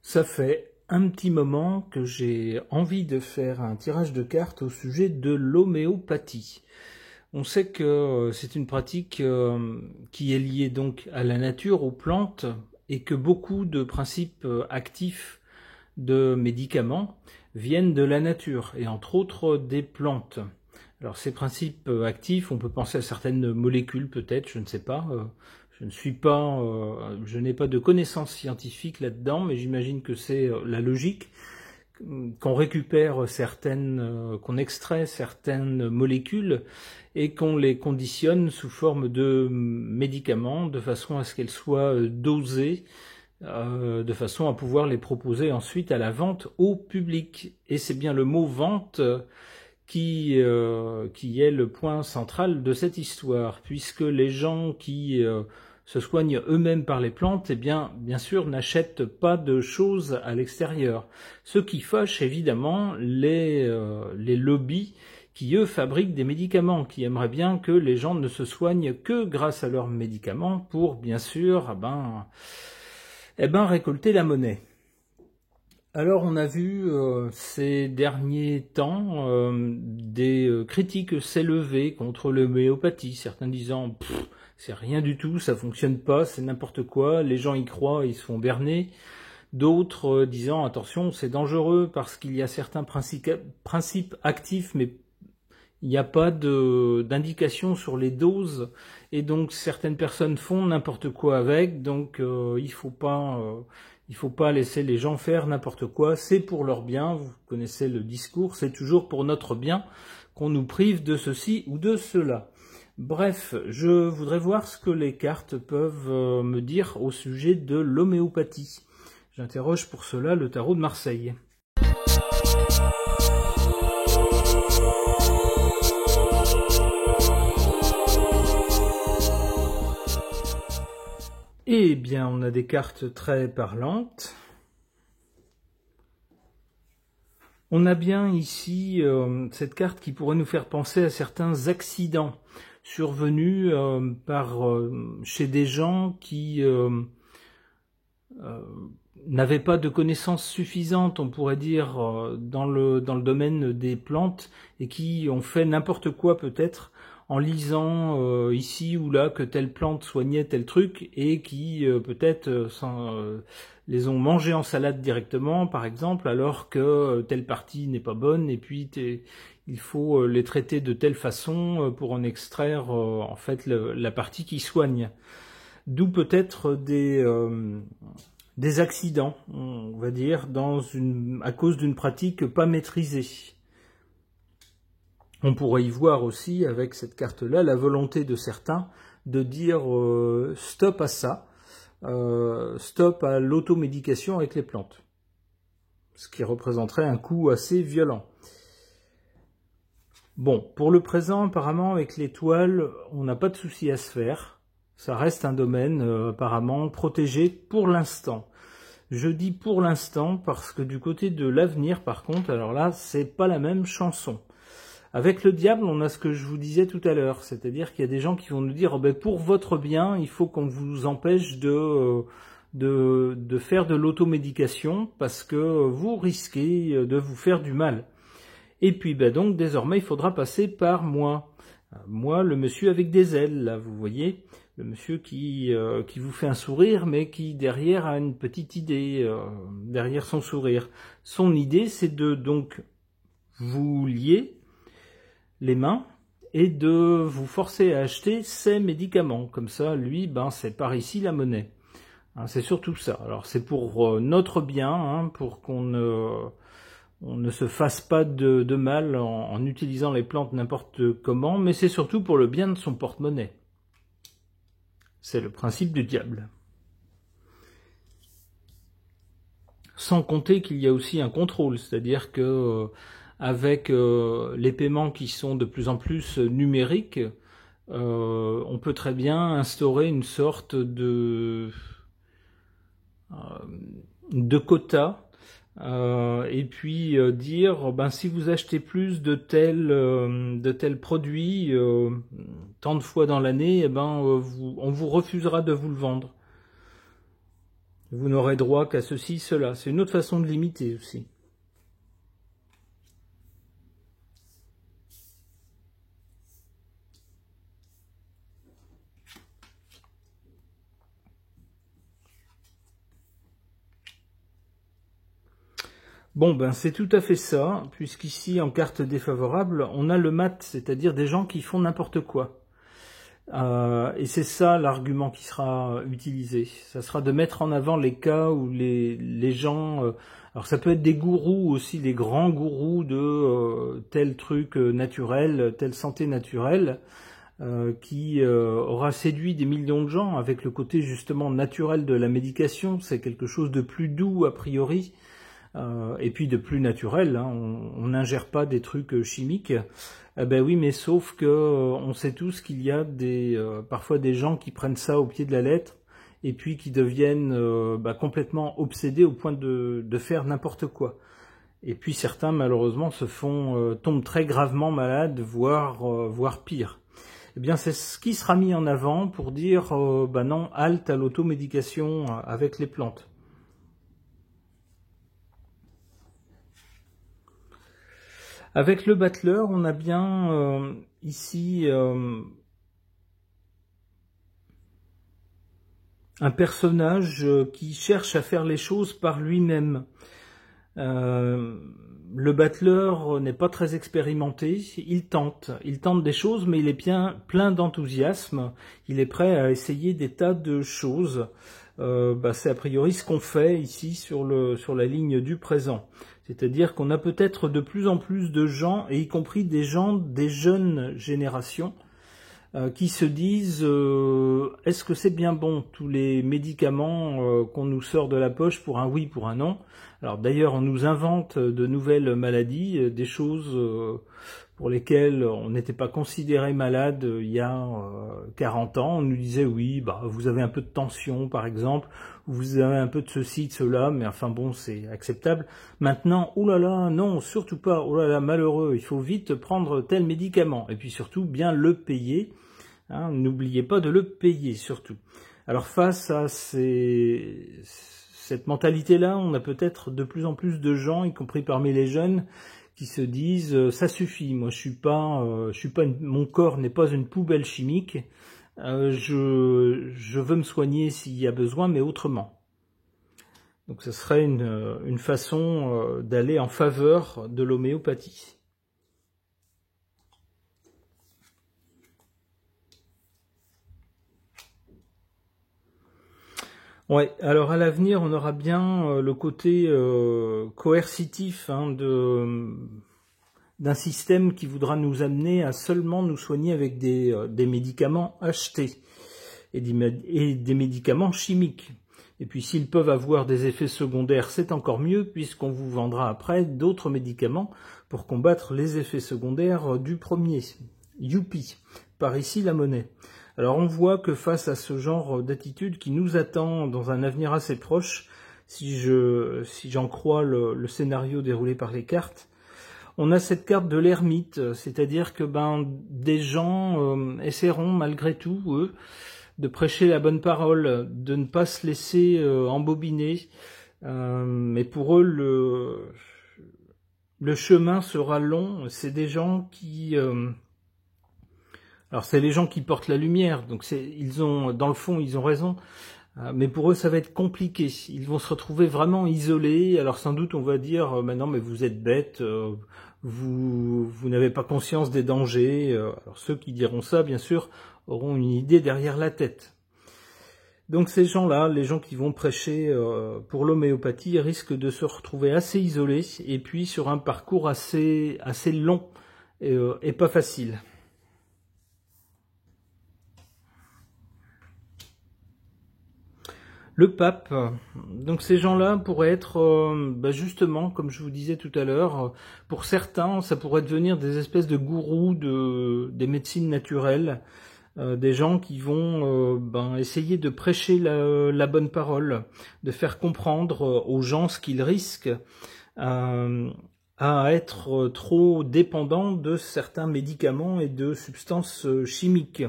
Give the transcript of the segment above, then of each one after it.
Ça fait un petit moment que j'ai envie de faire un tirage de cartes au sujet de l'homéopathie. On sait que c'est une pratique qui est liée donc à la nature, aux plantes, et que beaucoup de principes actifs de médicaments viennent de la nature, et entre autres des plantes. Alors ces principes actifs, on peut penser à certaines molécules peut-être, je ne sais pas. Je n'ai pas de connaissances scientifiques là-dedans, mais j'imagine que c'est la logique qu'on récupère qu'on extrait certaines molécules et qu'on les conditionne sous forme de médicaments de façon à ce qu'elles soient dosées, de façon à pouvoir les proposer ensuite à la vente au public. Et c'est bien le mot vente qui est le point central de cette histoire, puisque les gens qui se soignent eux-mêmes par les plantes, eh bien sûr, n'achètent pas de choses à l'extérieur. Ce qui fâche évidemment les lobbies qui, eux, fabriquent des médicaments, qui aimeraient bien que les gens ne se soignent que grâce à leurs médicaments pour, bien sûr, récolter la monnaie. Alors on a vu ces derniers temps des critiques s'élever contre l'homéopathie, certains disant c'est rien du tout, ça fonctionne pas, c'est n'importe quoi, les gens y croient, ils se font berner. D'autres disant attention, c'est dangereux parce qu'il y a certains principes actifs, mais il n'y a pas d'indication sur les doses, et donc certaines personnes font n'importe quoi avec, donc il faut pas laisser les gens faire n'importe quoi, c'est pour leur bien, vous connaissez le discours, c'est toujours pour notre bien qu'on nous prive de ceci ou de cela. Bref, je voudrais voir ce que les cartes peuvent me dire au sujet de l'homéopathie. J'interroge pour cela le tarot de Marseille. Eh bien, on a des cartes très parlantes. On a bien ici cette carte qui pourrait nous faire penser à certains accidents survenus chez des gens qui n'avaient pas de connaissances suffisantes, on pourrait dire, dans le domaine des plantes, et qui ont fait n'importe quoi peut-être en lisant ici ou là que telle plante soignait tel truc, et qui peut-être les ont mangés en salade directement, par exemple, alors que telle partie n'est pas bonne, et puis il faut les traiter de telle façon pour en extraire en fait la partie qui soigne. D'où peut-être des accidents, on va dire, à cause d'une pratique pas maîtrisée. On pourrait y voir aussi, avec cette carte-là, la volonté de certains de dire stop à ça, stop à l'automédication avec les plantes, ce qui représenterait un coût assez violent. Bon, pour le présent, apparemment, avec l'étoile, on n'a pas de souci à se faire. Ça reste un domaine, apparemment, protégé pour l'instant. Je dis pour l'instant parce que du côté de l'avenir, par contre, alors là, c'est pas la même chanson. Avec le diable, on a ce que je vous disais tout à l'heure, c'est-à-dire qu'il y a des gens qui vont nous dire pour votre bien, il faut qu'on vous empêche de faire de l'automédication parce que vous risquez de vous faire du mal. Et puis donc désormais, il faudra passer par moi. Moi, le monsieur avec des ailes, là, vous voyez, le monsieur qui vous fait un sourire, mais qui derrière a une petite idée derrière son sourire. Son idée, c'est de donc vous lier les mains et de vous forcer à acheter ces médicaments. Comme ça, lui, c'est par ici la monnaie. C'est surtout ça. Alors c'est pour notre bien, pour qu'on ne se fasse pas de mal en utilisant les plantes n'importe comment, mais c'est surtout pour le bien de son porte-monnaie. C'est le principe du diable. Sans compter qu'il y a aussi un contrôle, c'est-à-dire que avec les paiements qui sont de plus en plus numériques, on peut très bien instaurer une sorte de quota Et puis dire, ben si vous achetez plus de tel produit tant de fois dans l'année, eh ben on vous refusera de vous le vendre. Vous n'aurez droit qu'à ceci, cela. C'est une autre façon de limiter aussi. Bon, ben c'est tout à fait ça, puisqu'ici, en carte défavorable, on a le mat, c'est-à-dire des gens qui font n'importe quoi. Et c'est ça l'argument qui sera utilisé. Ça sera de mettre en avant les cas où les gens... alors ça peut être des gourous aussi, des grands gourous de tel truc naturel, telle santé naturelle, qui aura séduit des millions de gens avec le côté justement naturel de la médication. C'est quelque chose de plus doux a priori. Et puis de plus naturel, hein, on n'ingère pas des trucs chimiques. Ben oui, mais sauf que on sait tous qu'il y a parfois des gens qui prennent ça au pied de la lettre et puis qui deviennent complètement obsédés au point de faire n'importe quoi. Et puis certains malheureusement tombent très gravement malades, voire pire. Eh bien c'est ce qui sera mis en avant pour dire non, halte à l'automédication avec les plantes. Avec le battleur, on a bien ici un personnage qui cherche à faire les choses par lui-même. Le battleur n'est pas très expérimenté, il tente des choses, mais il est bien plein d'enthousiasme, il est prêt à essayer des tas de choses. C'est a priori ce qu'on fait ici sur la ligne du présent. C'est-à-dire qu'on a peut-être de plus en plus de gens, et y compris des gens des jeunes générations, qui se disent est-ce que c'est bien bon tous les médicaments qu'on nous sort de la poche pour un oui, pour un non. Alors d'ailleurs on nous invente de nouvelles maladies, des choses pour lesquelles on n'était pas considéré malade il y a 40 ans. On nous disait oui, vous avez un peu de tension par exemple, vous avez un peu de ceci, de cela, mais enfin bon, c'est acceptable. Maintenant, oh là là, non, surtout pas, oh là là, malheureux, il faut vite prendre tel médicament, et puis surtout bien le payer, hein, n'oubliez pas de le payer surtout. Alors face à cette mentalité-là, on a peut-être de plus en plus de gens, y compris parmi les jeunes, qui se disent ça suffit, moi je suis pas mon corps n'est pas une poubelle chimique, je veux me soigner s'il y a besoin, mais autrement. Donc ce serait une façon d'aller en faveur de l'homéopathie. Ouais, alors à l'avenir, on aura bien le côté coercitif d'un système qui voudra nous amener à seulement nous soigner avec des médicaments achetés et des médicaments chimiques. Et puis s'ils peuvent avoir des effets secondaires, c'est encore mieux, puisqu'on vous vendra après d'autres médicaments pour combattre les effets secondaires du premier. Youpi, par ici la monnaie. Alors on voit que face à ce genre d'attitude qui nous attend dans un avenir assez proche, si j'en crois le scénario déroulé par les cartes, on a cette carte de l'ermite, c'est-à-dire que des gens essaieront malgré tout, eux, de prêcher la bonne parole, de ne pas se laisser embobiner, mais pour eux le chemin sera long. C'est des gens qui alors c'est les gens qui portent la lumière, donc dans le fond ils ont raison, mais pour eux ça va être compliqué. Ils vont se retrouver vraiment isolés. Alors sans doute on va dire non mais vous êtes bêtes, vous n'avez pas conscience des dangers. Alors ceux qui diront ça bien sûr auront une idée derrière la tête. Donc ces gens-là, les gens qui vont prêcher pour l'homéopathie, risquent de se retrouver assez isolés et puis sur un parcours assez long et pas facile. Le pape, donc ces gens-là pourraient être, justement, comme je vous disais tout à l'heure, pour certains, ça pourrait devenir des espèces de gourous des médecines naturelles, des gens qui vont essayer de prêcher la bonne parole, de faire comprendre aux gens ce qu'ils risquent à être trop dépendants de certains médicaments et de substances chimiques.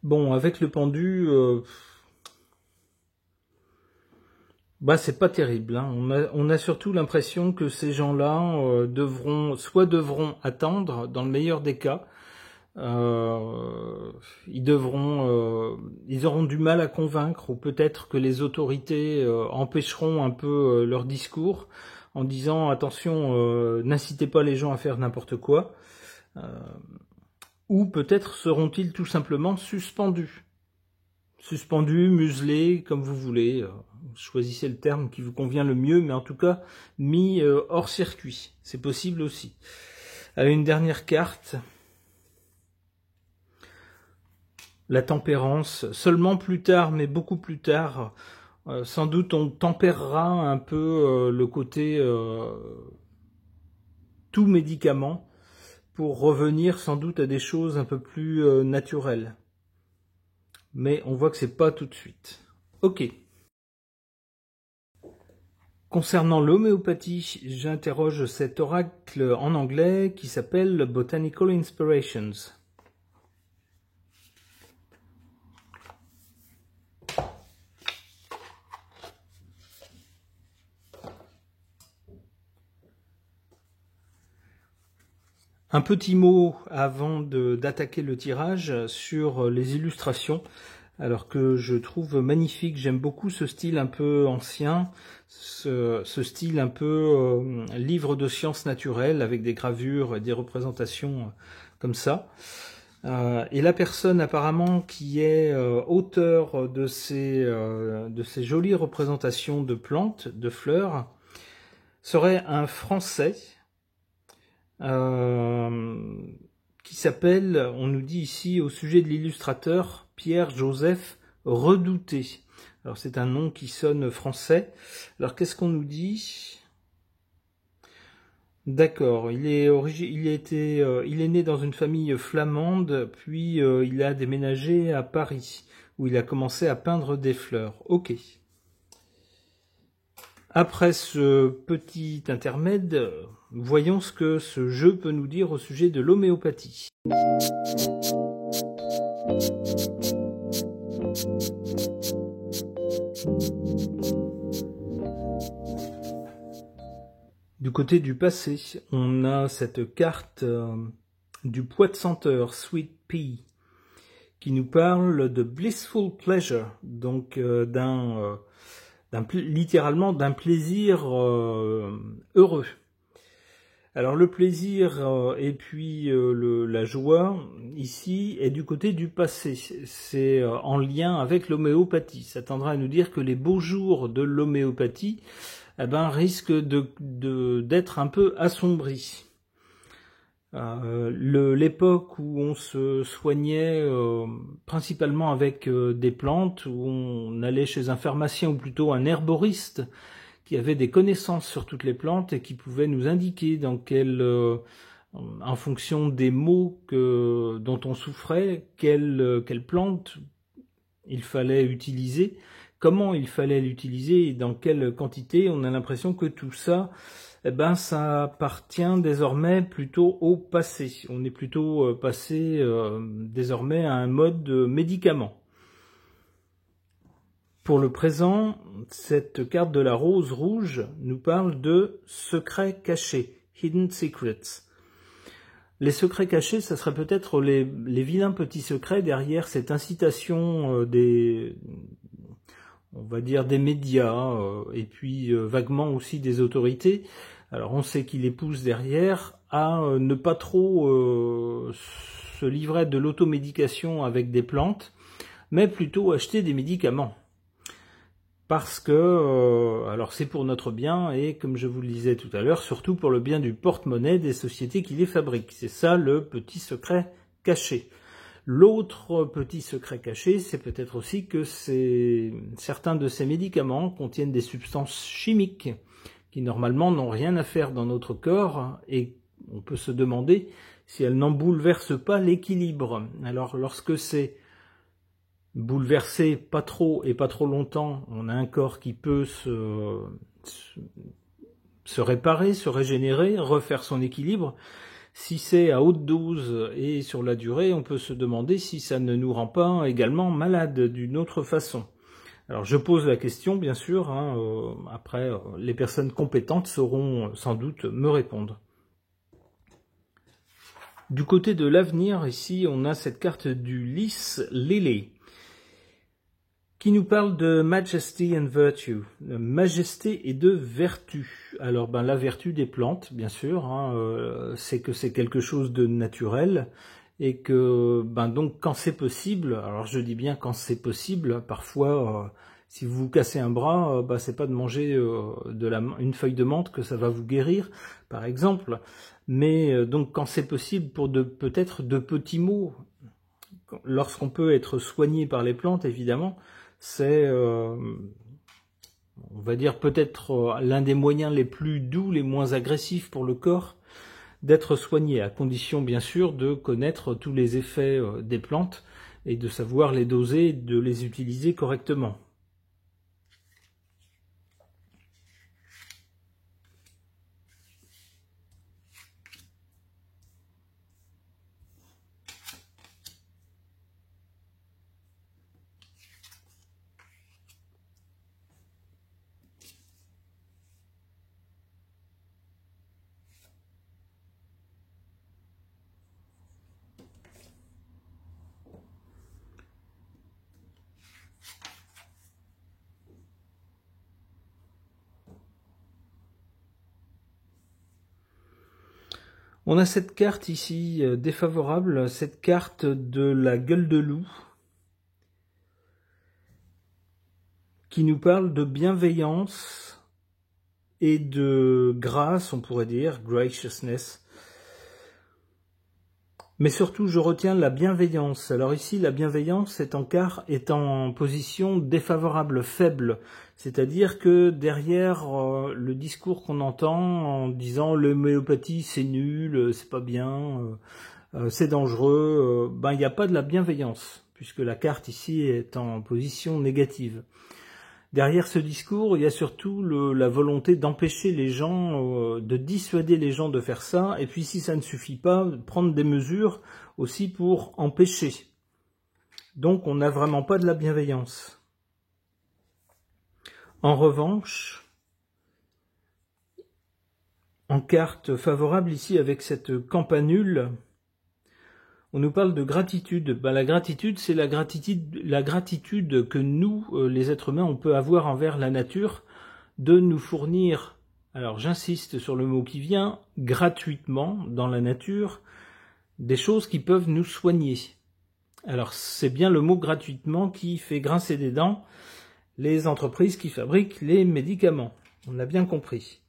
Bon, avec le pendu, c'est pas terrible, hein. On a surtout l'impression que ces gens-là devront attendre, dans le meilleur des cas, ils auront du mal à convaincre, ou peut-être que les autorités empêcheront un peu leur discours en disant attention, n'incitez pas les gens à faire n'importe quoi, ou peut-être seront-ils tout simplement suspendus, muselés, comme vous voulez, choisissez le terme qui vous convient le mieux, mais en tout cas mis hors circuit, c'est possible aussi. Une dernière carte. La tempérance, seulement plus tard, mais beaucoup plus tard, sans doute on tempérera un peu le côté tout médicament pour revenir sans doute à des choses un peu plus naturelles. Mais on voit que c'est pas tout de suite. Ok. Concernant l'homéopathie, j'interroge cet oracle en anglais qui s'appelle Botanical Inspirations. Un petit mot avant d'attaquer le tirage sur les illustrations, alors que je trouve magnifique, j'aime beaucoup ce style un peu ancien, ce style un peu livre de sciences naturelles avec des gravures et des représentations comme ça. Et la personne apparemment qui est auteur de ces jolies représentations de plantes, de fleurs, serait un Français qui s'appelle, on nous dit ici au sujet de l'illustrateur, Pierre-Joseph Redouté. Alors c'est un nom qui sonne français. Alors qu'est-ce qu'on nous dit? D'accord, il est né dans une famille flamande, puis il a déménagé à Paris, où il a commencé à peindre des fleurs. Ok. Après ce petit intermède, voyons ce que ce jeu peut nous dire au sujet de l'homéopathie. Du côté du passé, on a cette carte du pois de senteur, Sweet Pea, qui nous parle de blissful pleasure, donc littéralement d'un plaisir heureux. Alors le plaisir et puis la joie ici est du côté du passé, c'est en lien avec l'homéopathie. Ça tendra à nous dire que les beaux jours de l'homéopathie risquent d'être un peu assombris. L'époque où on se soignait principalement avec des plantes, où on allait chez un pharmacien ou plutôt un herboriste qui avait des connaissances sur toutes les plantes et qui pouvait nous indiquer en fonction des maux dont on souffrait, quelle plante il fallait utiliser, comment il fallait l'utiliser et dans quelle quantité. On a l'impression que tout ça, ça appartient désormais plutôt au passé. On est plutôt passé désormais à un mode médicament. Pour le présent, cette carte de la rose rouge nous parle de secrets cachés, hidden secrets. Les secrets cachés, ça serait peut-être les vilains petits secrets derrière cette incitation des médias et puis vaguement aussi des autorités. Alors on sait qui les pousse derrière à ne pas trop se livrer de l'automédication avec des plantes, mais plutôt acheter des médicaments. Parce que, alors c'est pour notre bien et comme je vous le disais tout à l'heure, surtout pour le bien du porte-monnaie des sociétés qui les fabriquent. C'est ça le petit secret caché. L'autre petit secret caché, c'est peut-être aussi que certains de ces médicaments contiennent des substances chimiques qui normalement n'ont rien à faire dans notre corps et on peut se demander si elle n'en bouleverse pas l'équilibre. Alors lorsque c'est bouleversé pas trop et pas trop longtemps, on a un corps qui peut se réparer, se régénérer, refaire son équilibre. Si c'est à haute dose et sur la durée, on peut se demander si ça ne nous rend pas également malade d'une autre façon. Alors je pose la question, bien sûr, après les personnes compétentes sauront sans doute me répondre. Du côté de l'avenir, ici, on a cette carte du Lys Lily, qui nous parle de Majesty and Virtue, de majesté et de vertu. Alors la vertu des plantes, bien sûr, c'est que c'est quelque chose de naturel, et que donc quand c'est possible, alors je dis bien quand c'est possible, parfois si vous vous cassez un bras, c'est pas de manger une feuille de menthe que ça va vous guérir, par exemple, mais donc quand c'est possible pour peut-être de petits maux, lorsqu'on peut être soigné par les plantes, évidemment, c'est, on va dire, peut-être l'un des moyens les plus doux, les moins agressifs pour le corps, d'être soigné, à condition bien sûr de connaître tous les effets des plantes et de savoir les doser, de les utiliser correctement. On a cette carte ici défavorable, cette carte de la gueule de loup, qui nous parle de bienveillance et de grâce, on pourrait dire, graciousness. Mais surtout, je retiens la bienveillance. Alors ici, la bienveillance est en position défavorable, faible. C'est-à-dire que derrière le discours qu'on entend en disant l'homéopathie c'est nul, c'est pas bien, c'est dangereux, il n'y a pas de la bienveillance, puisque la carte ici est en position négative. Derrière ce discours, il y a surtout la volonté d'empêcher les gens, de dissuader les gens de faire ça, et puis si ça ne suffit pas, prendre des mesures aussi pour empêcher. Donc on n'a vraiment pas de la bienveillance. En revanche, en carte favorable ici avec cette campanule, on nous parle de gratitude. La gratitude, c'est la gratitude que nous, les êtres humains, on peut avoir envers la nature, de nous fournir, alors j'insiste sur le mot qui vient, gratuitement dans la nature, des choses qui peuvent nous soigner. Alors c'est bien le mot gratuitement qui fait grincer des dents les entreprises qui fabriquent les médicaments. On l'a bien compris.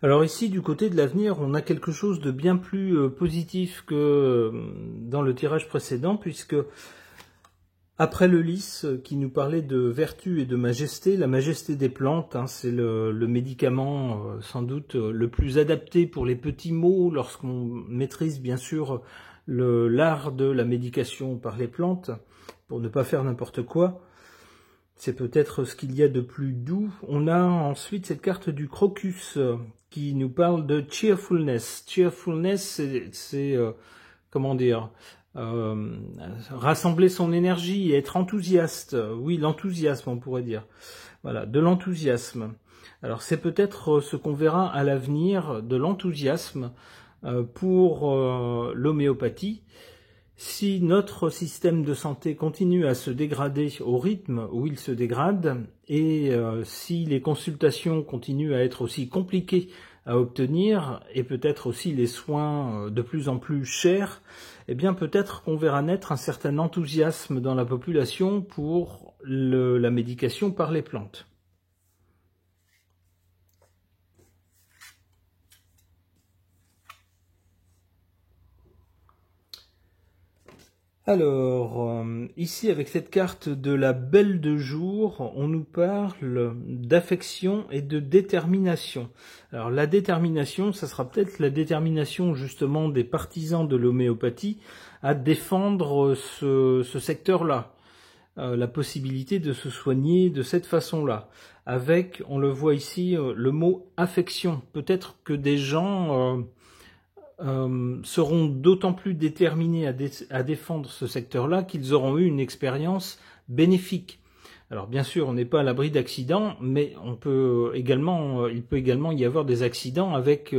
Alors ici, du côté de l'avenir, on a quelque chose de bien plus positif que dans le tirage précédent, puisque après le lys qui nous parlait de vertu et de majesté, la majesté des plantes, c'est le médicament sans doute le plus adapté pour les petits maux lorsqu'on maîtrise bien sûr l'art de la médication par les plantes, pour ne pas faire n'importe quoi. C'est peut-être ce qu'il y a de plus doux. On a ensuite cette carte du crocus qui nous parle de cheerfulness. Cheerfulness, c'est comment dire, rassembler son énergie, être enthousiaste. Oui, l'enthousiasme, on pourrait dire. Voilà, de l'enthousiasme. Alors c'est peut-être ce qu'on verra à l'avenir, de l'enthousiasme pour l'homéopathie. Si notre système de santé continue à se dégrader au rythme où il se dégrade, et si les consultations continuent à être aussi compliquées à obtenir, et peut-être aussi les soins de plus en plus chers, eh bien peut-être qu'on verra naître un certain enthousiasme dans la population pour la médication par les plantes. Alors, ici avec cette carte de la Belle de Jour, on nous parle d'affection et de détermination. Alors la détermination, ça sera peut-être la détermination justement des partisans de l'homéopathie à défendre ce secteur-là, la possibilité de se soigner de cette façon-là. Avec, on le voit ici, le mot affection. Peut-être que des gens seront d'autant plus déterminés à défendre ce secteur-là qu'ils auront eu une expérience bénéfique. Alors bien sûr, on n'est pas à l'abri d'accidents, mais il peut également y avoir des accidents avec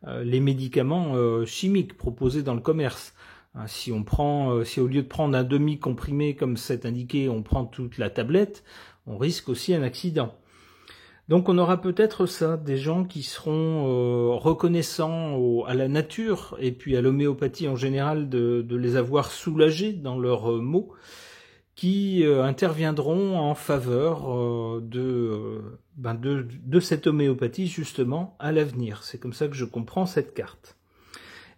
les médicaments chimiques proposés dans le commerce. Si au lieu de prendre un demi-comprimé comme c'est indiqué, on prend toute la tablette, on risque aussi un accident. Donc on aura peut-être ça, des gens qui seront reconnaissants à la nature et puis à l'homéopathie en général de les avoir soulagés dans leurs maux, qui interviendront en faveur de cette homéopathie justement à l'avenir. C'est comme ça que je comprends cette carte.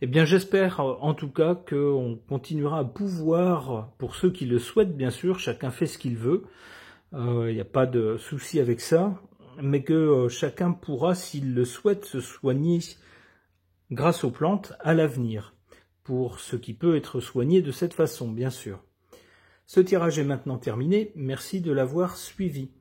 Eh bien j'espère en tout cas qu'on continuera à pouvoir, pour ceux qui le souhaitent bien sûr, chacun fait ce qu'il veut, il n'y a pas de souci avec ça, mais que chacun pourra, s'il le souhaite, se soigner grâce aux plantes à l'avenir, pour ce qui peut être soigné de cette façon, bien sûr. Ce tirage est maintenant terminé, merci de l'avoir suivi.